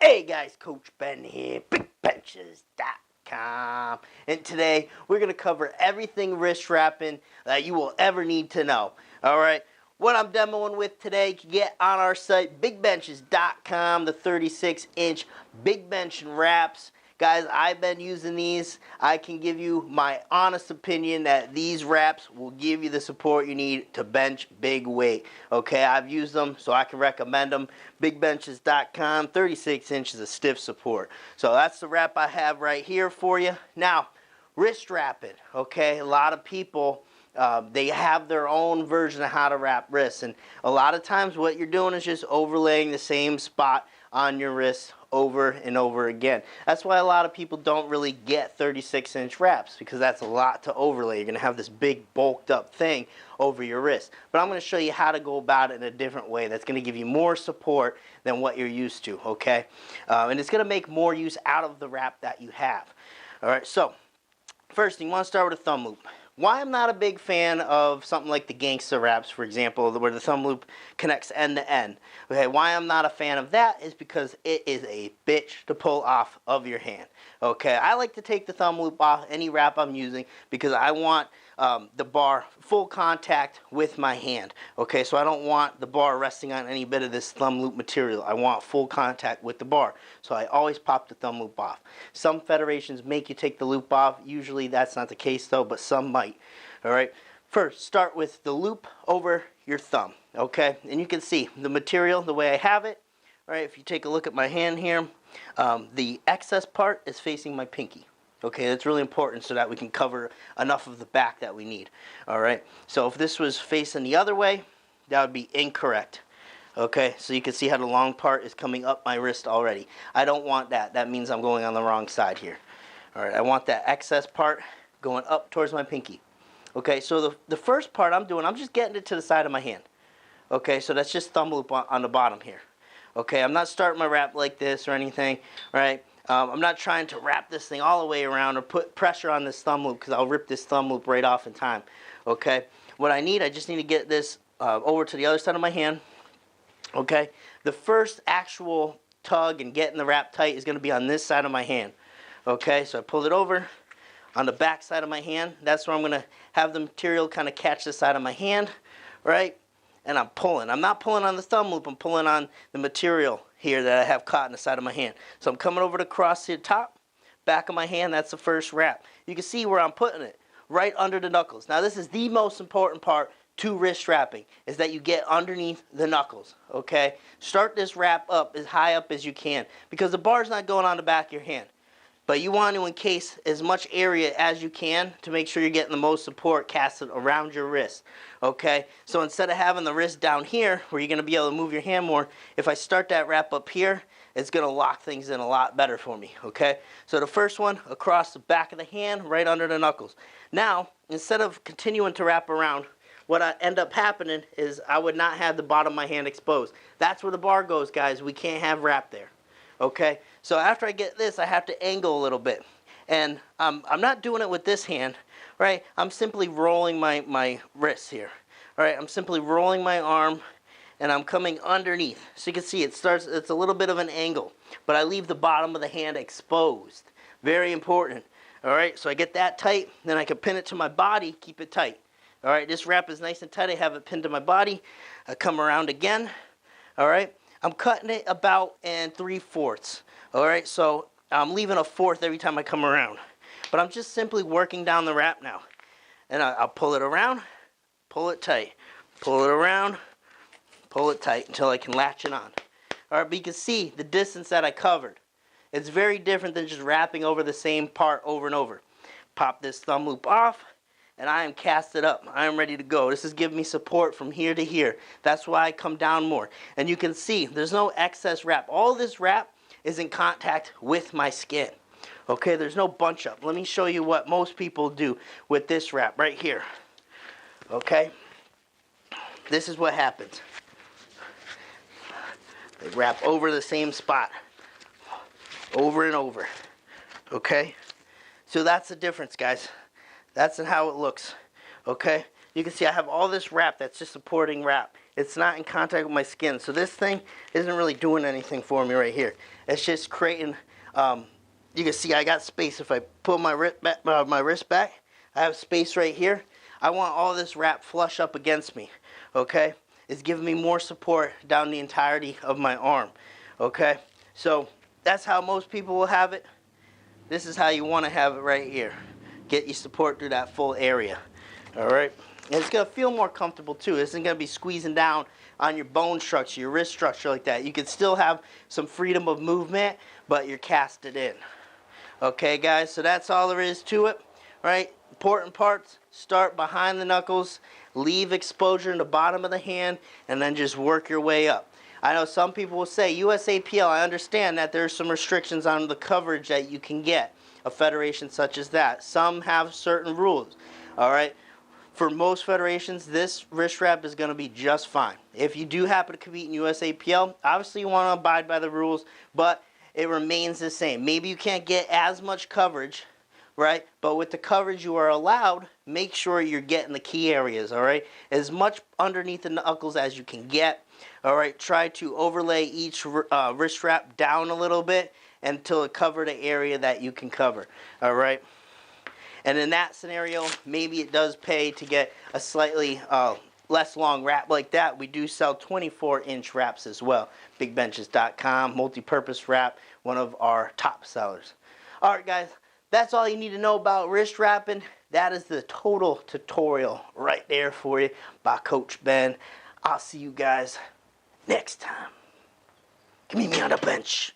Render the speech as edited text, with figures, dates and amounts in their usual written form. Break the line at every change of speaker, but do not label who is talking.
Hey guys, Coach Ben here, bigbenchas.com, and today we're going to cover everything wrist wrapping that you will ever need to know. Alright, what I'm demoing with today, you can get on our site, bigbenchas.com, the 36-inch big bench and wraps. Guys, I've been using these. I can give you my honest opinion that these wraps will give you the support you need to bench big weight. Okay, I've used them, so I can recommend them. Bigbenchas.com, 36 inches of stiff support. So that's the wrap I have right here for you. Now, wrist wrapping. Okay, a lot of people, they have their own version of how to wrap wrists. And a lot of times what you're doing is just overlaying the same spot on your wrist over and over again. That's why a lot of people don't really get 36-inch wraps, because that's a lot to overlay. You're going to have this big bulked up thing over your wrist. But I'm going to show you how to go about it in a different way that's going to give you more support than what you're used to, okay? And it's going to make more use out of the wrap that you have. Alright, so first thing, you want to start with a thumb loop. Why I'm not a big fan of something like the gangster wraps, for example, where the thumb loop connects end to end. Okay, why I'm not a fan of that is because it is a bitch to pull off of your hand. Okay, I like to take the thumb loop off any wrap I'm using because I want the bar full contact with my hand. Okay, so I don't want the bar resting on any bit of this thumb loop material. I want full contact with the bar. So I always pop the thumb loop off. Some federations make you take the loop off. Usually that's not the case though, but some might. Alright, first start with the loop over your thumb. Okay, and you can see the material the way I have it. Alright, if you take a look at my hand here, the excess part is facing my pinky. Okay, that's really important so that we can cover enough of the back that we need. Alright, so if this was facing the other way, that would be incorrect. Okay, so you can see how the long part is coming up my wrist already. I don't want that. That means I'm going on the wrong side here. Alright, I want that excess part going up towards my pinky. Okay, so the first part I'm doing, I'm just getting it to the side of my hand. Okay, so that's just thumb loop on the bottom here. Okay, I'm not starting my wrap like this or anything, right? I'm not trying to wrap this thing all the way around or put pressure on this thumb loop, because I'll rip this thumb loop right off in time. Okay, what I just need to get this over to the other side of my hand. Okay, the first actual tug and getting the wrap tight is going to be on this side of my hand. Okay, so I pull it over on the back side of my hand. That's where I'm going to have the material kind of catch the side of my hand, right? And I'm pulling. I'm not pulling on the thumb loop. I'm pulling on the material here that I have caught in the side of my hand. So I'm coming over to cross the top, back of my hand. That's the first wrap. You can see where I'm putting it, right under the knuckles. Now this is the most important part to wrist wrapping, is that you get underneath the knuckles. Okay? Start this wrap up as high up as you can, because the bar's not going on the back of your hand. But you want to encase as much area as you can to make sure you're getting the most support casted around your wrist. Okay, so instead of having the wrist down here where you're going to be able to move your hand more, if I start that wrap up here, it's going to lock things in a lot better for me. Okay, so the first one across the back of the hand, right under the knuckles. Now, instead of continuing to wrap around, what I end up happening is I would not have the bottom of my hand exposed. That's where the bar goes, guys. We can't have wrap there. Okay, so after I get this, I have to angle a little bit. And I'm not doing it with this hand, right? I'm simply rolling my wrist here. All right, I'm simply rolling my arm, and I'm coming underneath. So you can see it's a little bit of an angle, but I leave the bottom of the hand exposed. Very important. All right, so I get that tight, then I can pin it to my body, keep it tight. All right, this wrap is nice and tight. I have it pinned to my body. I come around again. All right. I'm cutting it about in 3/4. All right, so I'm leaving a fourth every time I come around. But I'm just simply working down the wrap now. And I'll pull it around, pull it tight. Pull it around, pull it tight until I can latch it on. All right, but you can see the distance that I covered. It's very different than just wrapping over the same part over and over. Pop this thumb loop off, and I am casted up. I am ready to go. This is giving me support from here to here. That's why I come down more. And you can see there's no excess wrap. All this wrap is in contact with my skin. Okay, there's no bunch up. Let me show you what most people do with this wrap right here. Okay, this is what happens. They wrap over the same spot over and over. Okay, so that's the difference, guys. That's how it looks. Okay, you can see I have all this wrap that's just supporting wrap it's not in contact with my skin. So this thing isn't really doing anything for me right here. It's just creating, you can see I got space. If I pull my wrist back, I have space right here. I want all this wrap flush up against me, okay? It's giving me more support down the entirety of my arm, okay? So that's how most people will have it. This is how you want to have it right here. Get you support through that full area, all right? And it's going to feel more comfortable too. It isn't going to be squeezing down on your bone structure, your wrist structure like that. You can still have some freedom of movement, but you're casted in. Okay, guys, so that's all there is to it, right? Important parts, start behind the knuckles, leave exposure in the bottom of the hand, and then just work your way up. I know some people will say, USAPL, I understand that there's some restrictions on the coverage that you can get, a federation such as that. Some have certain rules, all right? For most federations, this wrist wrap is going to be just fine. If you do happen to compete in USAPL, obviously you want to abide by the rules, but it remains the same. Maybe you can't get as much coverage, right? But with the coverage you are allowed, make sure you're getting the key areas, all right? As much underneath the knuckles as you can get, all right? Try to overlay each wrist wrap down a little bit until it covers the area that you can cover, all right? And in that scenario, maybe it does pay to get a slightly less long wrap like that. We do sell 24-inch wraps as well. bigbenchas.com, multi-purpose wrap, one of our top sellers. All right, guys, that's all you need to know about wrist wrapping. That is the total tutorial right there for you by Coach Ben. I'll see you guys next time. Meet me on the bench.